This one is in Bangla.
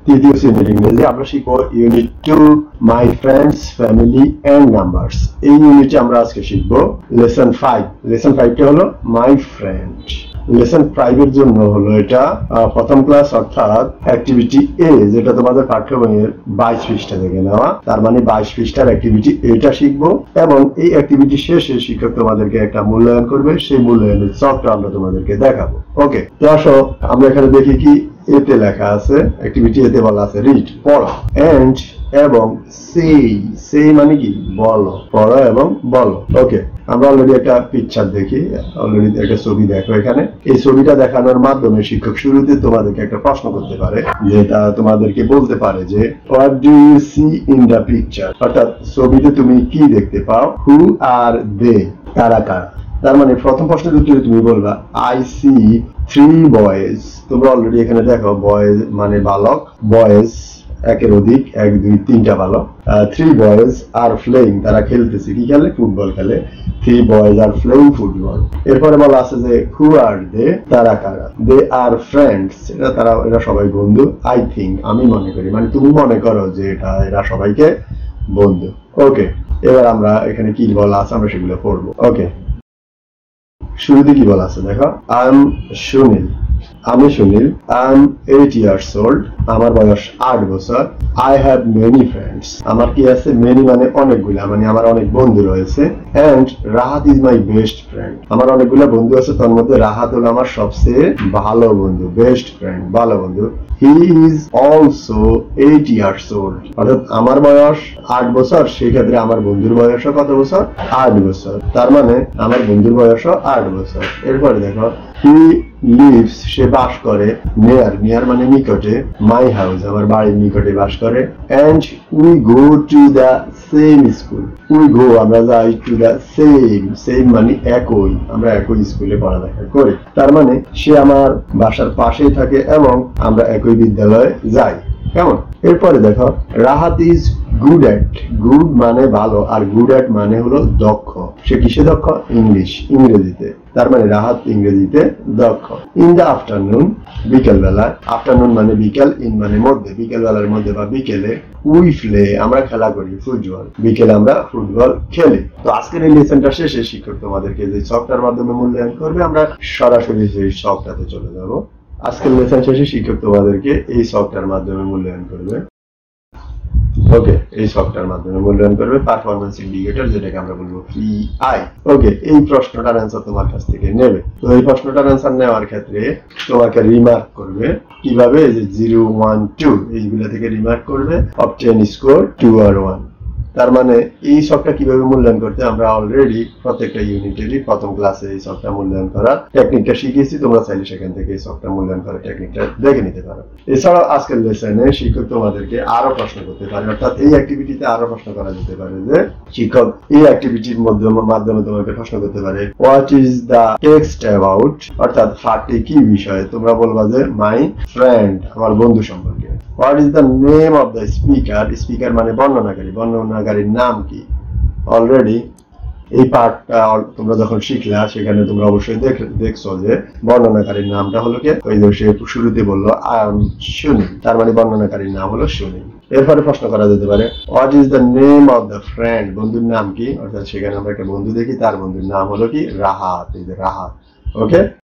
তৃতীয় শ্রেণীর ইংরেজি আমরা শিখবো unit 2 my friends family and numbers. এই ইউনিটে আমরা আজকে শিখবো লেসন 5। লেসন 5টা হলো মাই ফ্রেন্ড। লেসন 5 এর জন্য হলো এটা প্রথম ক্লাস অর্থাৎ অ্যাক্টিভিটি এ, যেটা তোমাদের পাঠ্য বইয়ের 22 পৃষ্ঠা থেকে নেওয়া। তার মানে 22 পৃষ্ঠার অ্যাক্টিভিটি এটা শিখবো এবং এই অ্যাক্টিভিটি শেষে শিক্ষক তোমাদেরকে একটা মূল্যায়ন করবে। সেই মূল্যায়নের ছকটা আমরা তোমাদেরকে দেখাবো। ওকে, তো আসো আমরা এখানে দেখি কি এতে লেখা আছে। অ্যাক্টিভিটি এতে বলা আছে রিড, পড়ো, এন্ড এবং সেই মানে কি বলো, পড়ো এবং বলো। ওকে, আমরা অলরেডি একটা পিকচার দেখি, অলরেডি একটা ছবি দেখো। এখানে এই ছবিটা দেখানোর মাধ্যমে শিক্ষক শুরুতে তোমাদেরকে একটা প্রশ্ন করতে পারে, যেটা তোমাদেরকে বলতে পারে যে what do you see in the picture, অর্থাৎ ছবিতে তুমি কি দেখতে পাও। হু আর দে, কারা কারা। তার মানে প্রথম প্রশ্নের উত্তরে তুমি বলবা আই সি 3 বয়েজ। তোমরা অলরেডি এখানে দেখো বয়েজ মানে বালক, বয়েজ একের অধিক, 1 2 3টা বালক। 3 বয়েজ আর প্লেইং, তারা খেলতেছে। কি খেলে? ফুটবল খেলে। 3 বয়েজ আর প্লেইং ফুটবল। এরপরে বলা আছে যে হু আর দে, তারা কারা। দে আর ফ্রেন্ডস, এরা সবাই বন্ধু। আই থিঙ্ক, আমি মনে করি, মানে তুমি মনে করো যে এরা সবাইকে বন্ধু। ওকে, এবার আমরা এখানে কি বলা আছে আমরা সেগুলো পড়বো। ওকে, শুরুতে কি বলা আছে দেখো, আই এম সুনীল, আমি Sunil. I am 8 years old, আমার বয়স 8 বছর। আই হ্যাভ মেনি ফ্রেন্ডস, আমার কি আছে? মেনি মানে অনেকগুলা, মানে আমার অনেক বন্ধু রয়েছে। And Rahat is my best friend, আমার অনেকগুলা বন্ধু আছে, তার মধ্যে রাহাত হলো আমার সবচেয়ে ভালো বন্ধু, বেস্ট ফ্রেন্ড, ভালো বন্ধু। He is also 8 years old, অর্থাৎ আমার বয়স 8 বছর, সেই ক্ষেত্রে আমার বন্ধুর বয়সও কত বছর? 8 বছর। তার মানে আমার বন্ধুর বয়সও 8 বছর। এরপরে দেখো হি লিভস, সে বাস করে। নিয়ার মানে নিকটে। মাই হাউস, আমার বাড়ির নিকটে বাস করে। And we go to the same school, we go আমরা যাই, টু দ্য সেম মানে একই, আমরা একই স্কুলে পড়ালেখা করি। তার মানে সে আমার বাসার পাশেই থাকে এবং আমরা একই বিদ্যালয়ে যাই। কেমন? এরপরে দেখো Rahat is good at, good মানে ভালো আর গুড অ্যাট মানে হলো দক্ষ। সে কিসে দক্ষ? ইংরেজিতে। তার মানে রাহাত ইংরেজিতে দক্ষ। ইন দ্য আফটারনুন, বিকেল বেলা। আফটারনুন মানে বিকেল, ইন মানে মধ্যে, বিকেল বেলার মধ্যে বা বিকেলে। উই প্লে, আমরা খেলা করি ফুটবল, বিকেলে আমরা ফুটবল খেলি। তো আজকের এই লেসনটা শেষে শিক্ষক তোমাদেরকে যে ছকটার মাধ্যমে মূল্যায়ন করবে, আমরা সরাসরি সেই ছকটাতে চলে যাব। আজকের লেসন শেষে শিক্ষক তোমাদেরকে এই ছকটার মাধ্যমে মূল্যায়ন করবে। ওকে, এই ছকটার মাধ্যমে মূল্যায়ন করবে পারফরম্যান্স ইন্ডিকেটর, যেটাকে আমরা বলবো PI। ওকে, এই প্রশ্নটার অ্যান্সার তোমার কাছ থেকে নেবে। তো এই প্রশ্নটার অ্যান্সার নেওয়ার ক্ষেত্রে তোমাকে রিমার্ক করবে। কিভাবে? যে 0 1 2 এইগুলা থেকে রিমার্ক করবে। অবটেন স্কোর 2 আর 1। তার মানে এই ছকটা কিভাবে মূল্যায়ন করতে আমরা অলরেডি প্রত্যেকটা ইউনিটেরই প্রথম ক্লাসে এই ছকটা মূল্যায়ন করার টেকনিকটা শিখিয়েছি। তোমরা চাইলে সেখান থেকে এই ছকটা মূল্যায়ন করার টেকনিকটা দেখে নিতে পারো। এছাড়াও আজকের লেসনে শিক্ষক তোমাদেরকে আরো প্রশ্ন করতে পারে, অর্থাৎ এই অ্যাক্টিভিটিতে আরো প্রশ্ন করা যেতে পারে। যে শিক্ষক এই অ্যাক্টিভিটির মাধ্যমে তোমাকে প্রশ্ন করতে পারে what is the text about, অর্থাৎ পাঠটি কি বিষয়ে। তোমরা বলবা যে মাই ফ্রেন্ড, আমার বন্ধু সম্পর্কে। What is the name of the speaker, speaker মানে বর্ণনাকারী, বর্ণনাকারীর নাম কি। অলরেডি এই পার্টটা তোমরা যখন শিখলা সেখানে তোমরা অবশ্যই দেখছো যে বর্ণনাকারীর নামটা হলো কে। ওই যে সে শুরুতে বললো আই এম সুনীল, তার মানে বর্ণনাকারীর নাম হলো সুনীল। এরপরে প্রশ্ন করা যেতে পারে what is the name of the friend, বন্ধুর নাম কি। অর্থাৎ সেখানে আমরা একটা বন্ধু দেখি, তার বন্ধুর নাম হলো কি? রাহাত। এই যে রাহাত। ওকে।